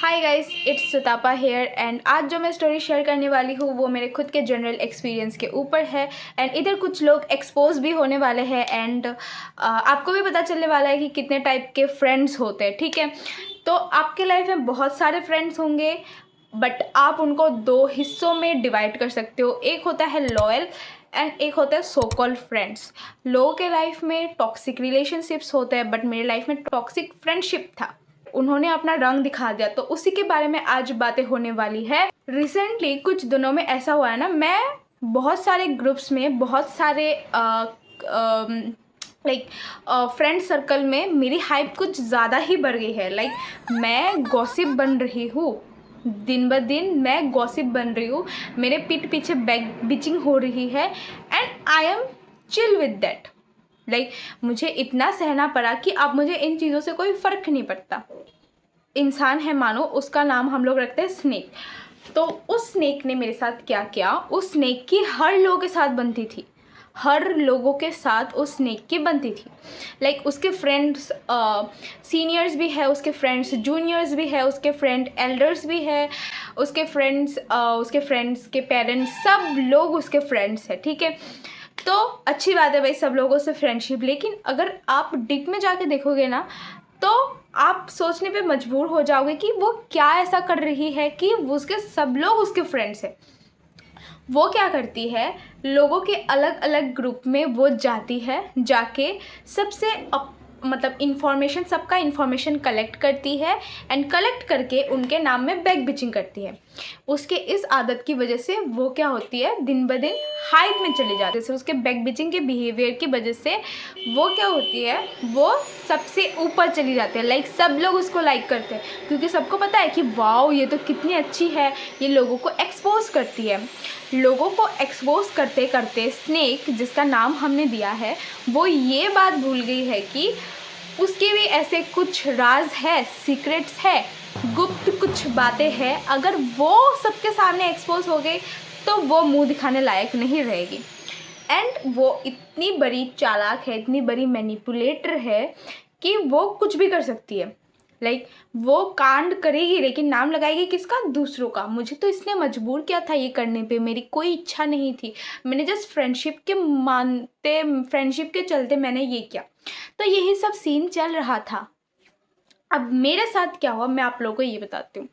Hi guys, it's Sutapa here and आज जो मैं स्टोरी शेयर करने वाली हूँ वो मेरे खुद के जनरल एक्सपीरियंस के ऊपर है। एंड इधर कुछ लोग एक्सपोज भी होने वाले हैं एंड आपको भी पता चलने वाला है कि कितने टाइप के फ्रेंड्स होते हैं। ठीक है, तो आपके लाइफ में बहुत सारे फ्रेंड्स होंगे बट आप उनको दो हिस्सों में डिवाइड कर सकते हो। एक होता है लॉयल एंड एक होता है सो कॉल्ड फ्रेंड्स। लोगों के लाइफ में टॉक्सिक रिलेशनशिप्स होते हैं बट मेरे लाइफ में टॉक्सिक फ्रेंडशिप था। उन्होंने अपना रंग दिखा दिया, तो उसी के बारे में आज बातें होने वाली है। रिसेंटली कुछ दिनों में ऐसा हुआ है ना, मैं बहुत सारे ग्रुप्स में बहुत सारे फ्रेंड सर्कल में मेरी हाइप कुछ ज़्यादा ही बढ़ गई है। मैं गॉसिप बन रही हूँ, दिन ब दिन मैं गॉसिप बन रही हूँ, मेरे पीठ पीछे बैक बिचिंग हो रही है and I M chill with that. मुझे इतना सहना पड़ा कि अब मुझे इन चीज़ों से कोई फ़र्क नहीं पड़ता। इंसान है मानो, उसका नाम हम लोग रखते हैं स्नेक। तो उस स्नेक ने मेरे साथ क्या किया, उस स्नेक की हर लोगों के साथ बनती थी, हर लोगों के साथ उस स्नेक की बनती थी। उसके फ्रेंड्स सीनियर्स भी है, उसके फ्रेंड्स जूनियर्स भी है, उसके फ्रेंड एल्डर्स भी है, उसके फ्रेंड्स के पेरेंट्स, सब लोग उसके फ्रेंड्स हैं। ठीक है, तो अच्छी बात है भाई, सब लोगों से फ्रेंडशिप। लेकिन अगर आप डीप में जाके देखोगे ना तो आप सोचने पे मजबूर हो जाओगे कि वो क्या ऐसा कर रही है कि उसके सब लोग उसके फ्रेंड्स हैं। वो क्या करती है, लोगों के अलग अलग ग्रुप में वो जाती है, जाके सबसे इंफॉर्मेशन, सबका इंफॉर्मेशन कलेक्ट करती है एंड कलेक्ट करके उनके नाम में बैक बिचिंग करती है। उसके इस आदत की वजह से वो क्या होती है, दिन ब दिन हाइप में चली जाती है। जैसे उसके बैक बिचिंग के बिहेवियर की वजह से वो क्या होती है, वो सबसे ऊपर चली जाती है। सब लोग उसको लाइक करते हैं क्योंकि सबको पता है कि वाओ ये तो कितनी अच्छी है, ये लोगों को एक्सपोज करती है। लोगों को एक्सपोज करते करते स्नेक, जिसका नाम हमने दिया है, वो ये बात भूल गई है कि उसके भी ऐसे कुछ राज है, सीक्रेट्स है, गुप्त कुछ बातें हैं। अगर वो सबके सामने एक्सपोज हो गई तो वो मुंह दिखाने लायक नहीं रहेगी। एंड वो इतनी बड़ी चालाक है, इतनी बड़ी मैनिपुलेटर है कि वो कुछ भी कर सकती है। वो कांड करेगी लेकिन नाम लगाएगी किसका, दूसरों का। मुझे तो इसने मजबूर किया था ये करने पे, मेरी कोई इच्छा नहीं थी, मैंने जस्ट फ्रेंडशिप के चलते मैंने ये किया। तो यही सब सीन चल रहा था। अब मेरे साथ क्या हुआ मैं आप लोगों को ये बताती हूँ।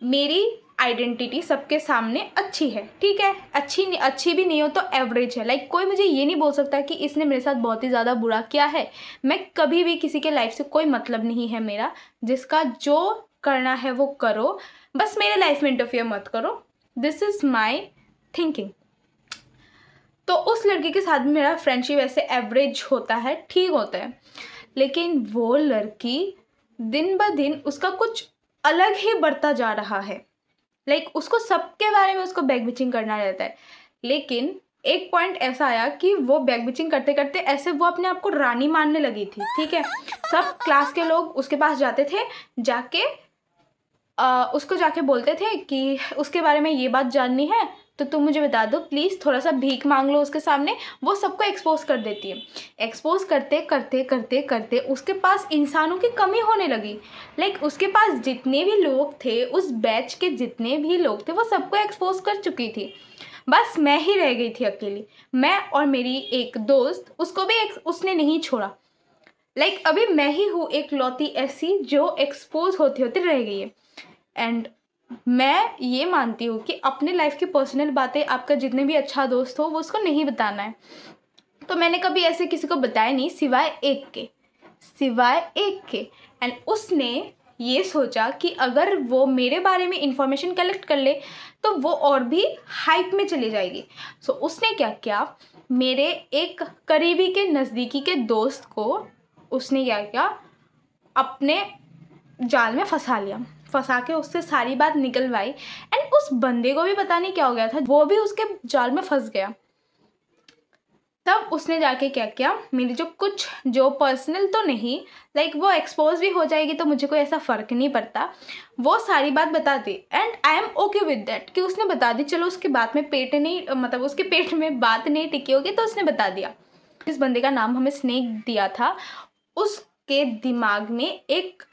मेरी आइडेंटिटी सबके सामने अच्छी है, ठीक है, अच्छी भी नहीं हो तो एवरेज है। कोई मुझे ये नहीं बोल सकता कि इसने मेरे साथ बहुत ही ज़्यादा बुरा किया है। मैं कभी भी किसी के लाइफ से कोई मतलब नहीं है मेरा, जिसका जो करना है वो करो, बस मेरे लाइफ में इंटरफियर मत करो। This is my thinking. तो उस लड़की के साथ भी मेरा फ्रेंडशिप ऐसे एवरेज होता है, ठीक होता है। लेकिन वो लड़की दिन ब दिन उसका कुछ अलग ही बढ़ता जा रहा है। उसको सबके बारे में उसको बैक बिचिंग करना रहता है। लेकिन एक पॉइंट ऐसा आया कि वो बैक बिचिंग करते करते ऐसे वो अपने आप को रानी मानने लगी थी। ठीक है, सब क्लास के लोग उसके पास जाते थे, जाके उसको जाके बोलते थे कि उसके बारे में ये बात जाननी है तो तुम मुझे बता दो प्लीज़, थोड़ा सा भीख मांग लो उसके सामने। वो सबको एक्सपोज कर देती है। एक्सपोज करते करते करते करते उसके पास इंसानों की कमी होने लगी। उसके पास जितने भी लोग थे, उस बैच के जितने भी लोग थे, वो सबको एक्सपोज कर चुकी थी। बस मैं ही रह गई थी अकेली, मैं और मेरी एक दोस्त, उसको भी उसने नहीं छोड़ा। अभी मैं ही हूँ एक लौती ऐसी जो एक्सपोज होते होते रह गई है। एंड मैं ये मानती हूँ कि अपने लाइफ की पर्सनल बातें आपका जितने भी अच्छा दोस्त हो वो उसको नहीं बताना है। तो मैंने कभी ऐसे किसी को बताया नहीं सिवाय एक के। एंड उसने ये सोचा कि अगर वो मेरे बारे में इंफॉर्मेशन कलेक्ट कर ले तो वो और भी हाइप में चली जाएगी। सो उसने क्या किया, मेरे एक करीबी के नज़दीकी के दोस्त को उसने क्या किया, अपने जाल में फंसा के उससे सारी बात निकलवाई। एंड उस बंदे को भी पता नहीं क्या हो गया था, वो भी उसके जाल में फंस गया। तब उसने जाके क्या किया, मेरी जो पर्सनल तो नहीं, वो एक्सपोज भी हो जाएगी तो मुझे कोई ऐसा फ़र्क नहीं पड़ता, वो सारी बात बता दी। And I am okay with that कि उसने बता दी। चलो उसके बात में उसके पेट में बात नहीं टिकी होगी तो उसने बता दिया। इस बंदे का नाम हमें स्नेक दिया था, उसके दिमाग में एक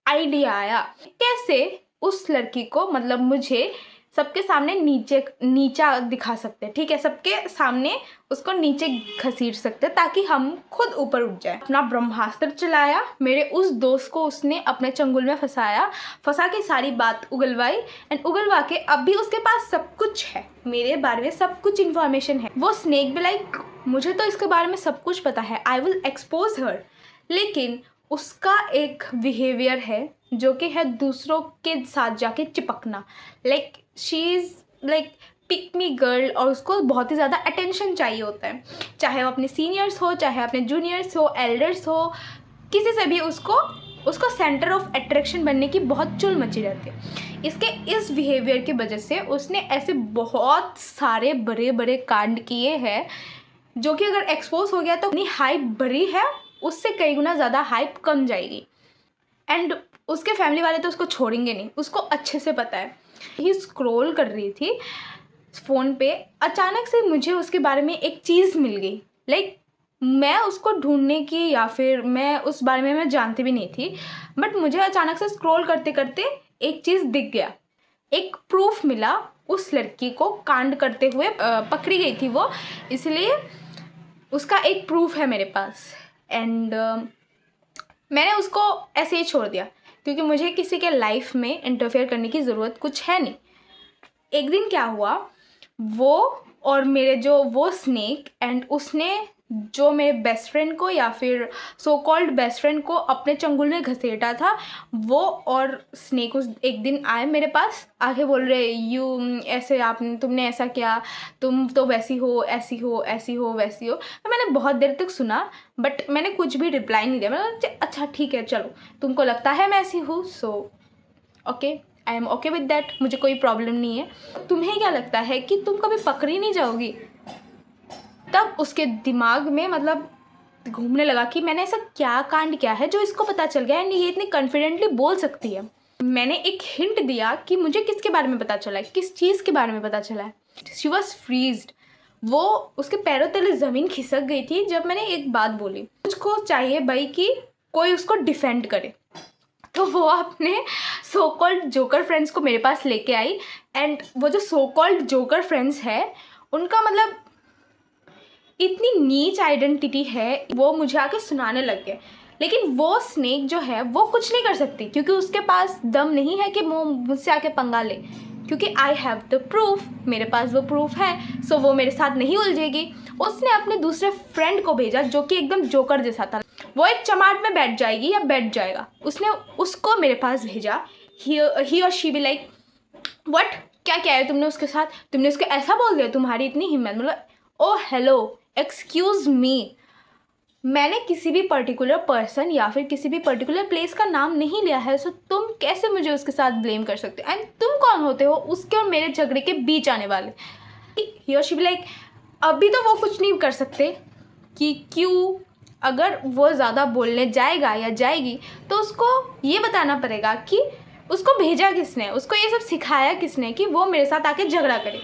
आइडिया आया कैसे उस लड़की को मतलब मुझे सबके सामने नीचा दिखा सकते हैं, ठीक है, सबके सामने उसको नीचे घसीट सकते हैं ताकि हम खुद ऊपर उठ जाए। अपना ब्रह्मास्त्र चलाया, मेरे उस दोस्त को उसने अपने चंगुल में फंसा के सारी बात उगलवाई एंड उगलवा के अब भी उसके पास सब कुछ है, मेरे बारे में सब कुछ इन्फॉर्मेशन है। वो स्नेक भी लाइक मुझे तो इसके बारे में सब कुछ पता है, आई विल एक्सपोज हर, लेकिन उसका एक बिहेवियर है जो कि है दूसरों के साथ जाके चिपकना। Like she is like pick me girl, और उसको बहुत ही ज़्यादा अटेंशन चाहिए होता है, चाहे वो अपने सीनियर्स हो, चाहे अपने जूनियर्स हो, एल्डर्स हो, किसी से भी उसको सेंटर ऑफ अट्रैक्शन बनने की बहुत चुल मची रहती है। इस बिहेवियर की वजह से उसने ऐसे बहुत सारे बड़े बड़े कांड किए हैं जो कि अगर एक्सपोज हो गया तो अपनी हाइप बढ़ी है, उससे कई गुना ज़्यादा हाइप कम जाएगी एंड उसके फैमिली वाले तो उसको छोड़ेंगे नहीं, उसको अच्छे से पता है। ही स्क्रॉल कर रही थी फ़ोन पे, अचानक से मुझे उसके बारे में एक चीज़ मिल गई। लाइक मैं उसको ढूंढने की या फिर मैं उस बारे में मैं जानती भी नहीं थी, बट मुझे अचानक से स्क्रॉल करते करते एक चीज़ दिख गया, एक प्रूफ मिला उस लड़की को कांड करते हुए पकड़ी गई थी वो, इसलिए उसका एक प्रूफ है मेरे पास एंड मैंने उसको ऐसे ही छोड़ दिया क्योंकि मुझे किसी के लाइफ में इंटरफेयर करने की ज़रूरत कुछ है नहीं। एक दिन क्या हुआ, वो और मेरे जो वो स्नेक एंड उसने जो मेरे बेस्ट फ्रेंड को या फिर सो कॉल्ड बेस्ट फ्रेंड को अपने चंगुल में घसीटा था, वो और स्नेक उस एक दिन आए मेरे पास, आके बोल रहे ऐसे तुमने ऐसा किया, तुम तो वैसी हो, ऐसी हो, ऐसी हो, वैसी हो। तो मैंने बहुत देर तक सुना बट मैंने कुछ भी रिप्लाई नहीं दिया। मैंने अच्छा ठीक है, चलो तुमको लगता है मैं ऐसी हूँ, so okay, I am okay with that, मुझे कोई प्रॉब्लम नहीं है। तुम्हें क्या लगता है कि तुम कभी पकड़ी नहीं जाओगी? तब उसके दिमाग में मतलब घूमने लगा कि मैंने ऐसा क्या कांड किया है जो इसको पता चल गया एंड ये इतनी कॉन्फिडेंटली बोल सकती है। मैंने एक हिंट दिया कि मुझे किसके बारे में पता चला है, किस चीज़ के बारे में पता चला है। शी वॉज फ्रीज्ड, वो उसके पैरों तले ज़मीन खिसक गई थी जब मैंने एक बात बोली। मुझको चाहिए भाई कि कोई उसको डिफेंड करे, तो वो अपने सो कॉल्ड जोकर फ्रेंड्स को मेरे पास लेके आई एंड वो जो सो कॉल्ड जोकर फ्रेंड्स है उनका मतलब इतनी नीच आइडेंटिटी है, वो मुझे आके सुनाने लग गए। लेकिन वो स्नेक जो है वो कुछ नहीं कर सकती क्योंकि उसके पास दम नहीं है कि वो मुझसे आके पंगा ले, क्योंकि आई हैव द प्रूफ, मेरे पास वो प्रूफ है, सो वो मेरे साथ नहीं उलझेगी। उसने अपने दूसरे फ्रेंड को भेजा जो कि एकदम जोकर जैसा था, वो एक चमाट में बैठ जाएगी या बैठ जाएगा, उसने उसको मेरे पास भेजा। ही और शी बी लाइक व्हाट, क्या किया है तुमने उसके साथ, तुमने उसको ऐसा बोल दिया, तुम्हारी इतनी हिम्मत, मतलब ओ हेलो एक्सक्यूज़ मी, मैंने किसी भी पर्टिकुलर पर्सन या फिर किसी भी पर्टिकुलर प्लेस का नाम नहीं लिया है, सो तुम कैसे मुझे उसके साथ ब्लेम कर सकते हो एंड तुम कौन होते हो उसके और मेरे झगड़े के बीच आने वाले। ही और शी बी लाइक अभी तो वो कुछ नहीं कर सकते कि क्यों, अगर वो ज़्यादा बोलने जाएगा या जाएगी तो उसको ये बताना पड़ेगा कि उसको भेजा किसने, उसको ये सब सिखाया किसने कि वो मेरे साथ आके झगड़ा करे।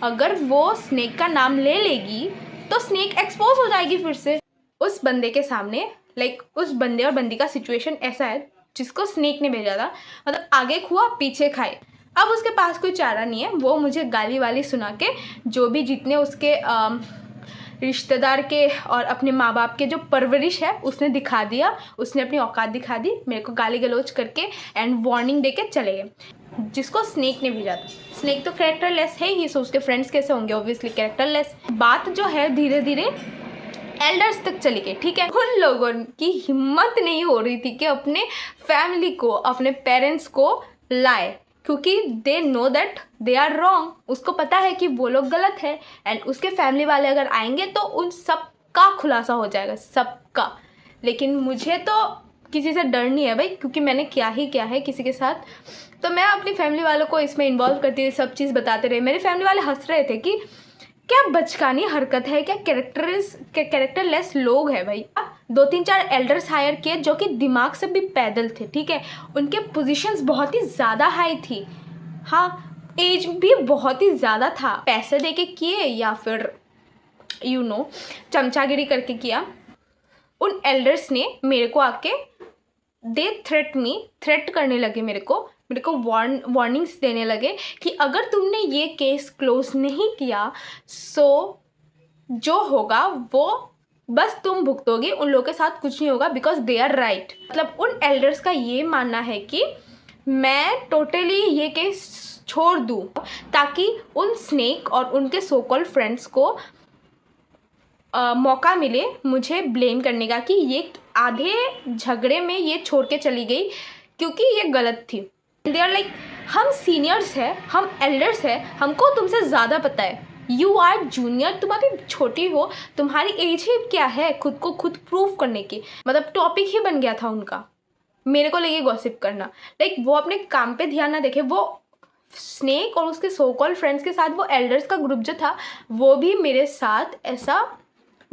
अगर वो स्नेक का नाम ले लेगी तो स्नेक एक्सपोज हो जाएगी फिर से उस बंदे के सामने। लाइक उस बंदे और बंदी का सिचुएशन ऐसा है जिसको स्नेक ने भेजा था, मतलब आगे खुआ पीछे खाए। अब उसके पास कोई चारा नहीं है, वो मुझे गाली वाली सुना के जो भी जितने उसके रिश्तेदार के और अपने माँ बाप के जो परवरिश है उसने दिखा दिया, उसने अपनी औकात दिखा दी, मेरे को गाली गलौज करके एंड वार्निंग दे के चले गए। जिसको स्नेक ने भेजा था, स्नेक तो कैरेक्टरलेस है ही, सो उसके फ्रेंड्स कैसे होंगे, ऑब्वियसली कैरेक्टरलेस। बात जो है धीरे धीरे एल्डर्स तक चली गई, ठीक है। उन लोगों की हिम्मत नहीं हो रही थी कि अपने फैमिली को, अपने पेरेंट्स को लाए, क्योंकि they know that they are wrong, उसको पता है कि वो लोग गलत है एंड उसके फैमिली वाले अगर आएंगे तो उन सब का खुलासा हो जाएगा, सबका। लेकिन मुझे तो किसी से डर नहीं है भाई, क्योंकि मैंने क्या ही क्या है किसी के साथ, तो मैं अपनी फैमिली वालों को इसमें इन्वॉल्व करती रही, सब चीज़ बताते रहे। मेरे फैमिली वाले हंस रहे थे कि क्या बचकानी हरकत है, क्या कैरेक्टरलेस लोग हैं भाई। 2-3-4 एल्डर्स हायर किए जो कि दिमाग से भी पैदल थे, ठीक है, उनके पोजीशंस बहुत ही ज़्यादा हाई थी, हाँ एज भी बहुत ही ज़्यादा था। पैसे दे के किए या फिर चमचागिरी करके किया। उन एल्डर्स ने मेरे को आके दे थ्रेट करने लगे मेरे को वार्निंग्स देने लगे कि अगर तुमने ये केस क्लोज नहीं किया सो जो होगा वो बस तुम भुगतोगे, उन लोगों के साथ कुछ नहीं होगा बिकॉज दे आर राइट। मतलब उन एल्डर्स का ये मानना है कि मैं टोटली ये केस छोड़ दूँ ताकि उन स्नेक और उनके सो कॉल्ड फ्रेंड्स को मौका मिले मुझे ब्लेम करने का कि ये आधे झगड़े में ये छोड़ के चली गई क्योंकि ये गलत थी। दे आर लाइक हम सीनियर्स हैं, हम एल्डर्स हैं, हमको तुमसे ज़्यादा पता है। यू आर जूनियर, तुम अभी छोटी हो, तुम्हारी एज ही क्या है खुद को खुद प्रूव करने की। मतलब टॉपिक ही बन गया था उनका मेरे को लेके गॉसिप करना। लाइक वो अपने काम पे ध्यान ना देखे, वो स्नेक और उसके सो कॉल्ड फ्रेंड्स के साथ वो एल्डर्स का ग्रुप जो था वो भी मेरे साथ ऐसा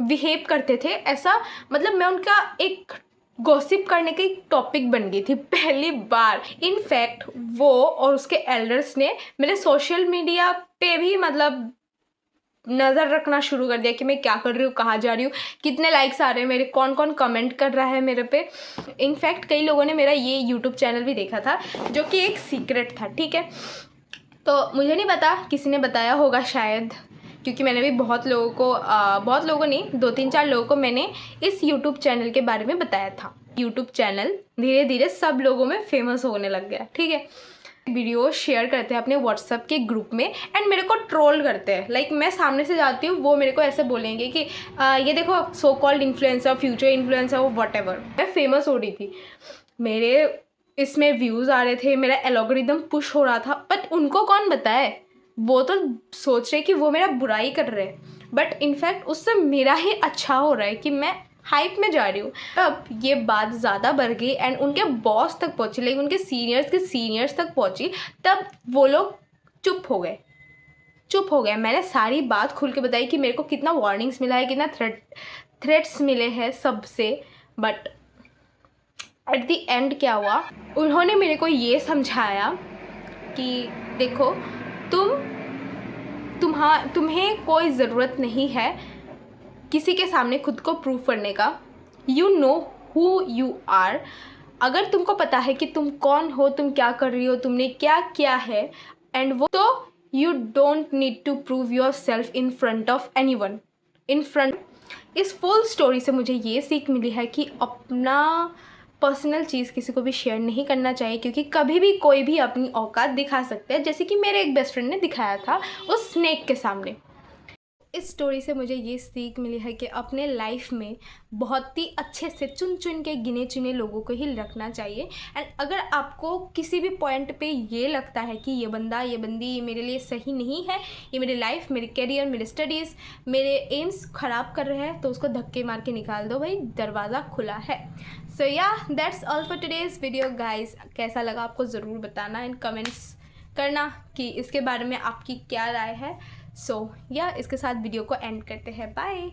बिहेव करते थे, ऐसा मतलब मैं उनका एक गॉसिप करने की टॉपिक बन गई थी पहली बार। इनफैक्ट वो और उसके एल्डर्स ने मेरे सोशल मीडिया पे भी मतलब नज़र रखना शुरू कर दिया कि मैं क्या कर रही हूँ, कहाँ जा रही हूँ, कितने लाइक्स आ रहे हैं मेरे, कौन कौन कमेंट कर रहा है मेरे पे। इनफैक्ट कई लोगों ने मेरा ये यूट्यूब चैनल भी देखा था जो कि एक सीक्रेट था, ठीक है। तो मुझे नहीं पता, किसी ने बताया होगा शायद, क्योंकि मैंने भी बहुत लोगों नहीं, 2-3-4 लोगों को मैंने इस यूट्यूब चैनल के बारे में बताया था। यूट्यूब चैनल धीरे धीरे सब लोगों में फेमस होने लग गया, ठीक है। वीडियो शेयर करते हैं अपने व्हाट्सएप के ग्रुप में एंड मेरे को ट्रोल करते हैं। लाइक मैं सामने से जाती हूँ, वो मेरे को ऐसे बोलेंगे कि ये देखो so called influencer, future influencer, वो वट एवर। मैं फेमस हो रही थी, मेरे इसमें व्यूज़ आ रहे थे, मेरा एल्गोरिदम पुश हो रहा था, बट उनको कौन बताए, वो तो सोच रहे कि वो मेरा बुराई कर रहे हैं, बट इनफैक्ट उससे मेरा ही अच्छा हो रहा है कि मैं हाइप में जा रही हूँ। तब ये बात ज़्यादा बढ़ गई एंड उनके बॉस तक पहुँची, लेकिन उनके सीनियर्स के सीनियर्स तक पहुँची, तब वो लोग चुप हो गए। मैंने सारी बात खुल के बताई कि मेरे को कितना वार्निंग्स मिला है, कितना थ्रेट्स मिले हैं सबसे। बट एट द एंड क्या हुआ, उन्होंने मेरे को ये समझाया कि देखो तुम्हें कोई ज़रूरत नहीं है किसी के सामने खुद को प्रूव करने का। You know who you are. अगर तुमको पता है कि तुम कौन हो, तुम क्या कर रही हो, तुमने क्या किया है, एंड वो तो you don't need to prove yourself in front of anyone. इस फुल स्टोरी से मुझे ये सीख मिली है कि अपना पर्सनल चीज़ किसी को भी शेयर नहीं करना चाहिए, क्योंकि कभी भी कोई भी अपनी औकात दिखा सकता है, जैसे कि मेरे एक बेस्ट फ्रेंड ने दिखाया था उस स्नेक के सामने। इस स्टोरी से मुझे ये सीख मिली है कि अपने लाइफ में बहुत ही अच्छे से चुन के गिने चुने लोगों को ही रखना चाहिए। एंड अगर आपको किसी भी पॉइंट पे ये लगता है कि ये बंदा ये बंदी मेरे लिए सही नहीं है, ये मेरी लाइफ, मेरे करियर, मेरे स्टडीज़, मेरे एम्स ख़राब कर रहे हैं, तो उसको धक्के मार के निकाल दो भाई, दरवाज़ा खुला है। सो या that's all for today's video guys. कैसा लगा आपको ज़रूर बताना एंड कमेंट्स करना कि इसके बारे में आपकी क्या राय है। सो या इसके साथ वीडियो को एंड करते हैं। बाय।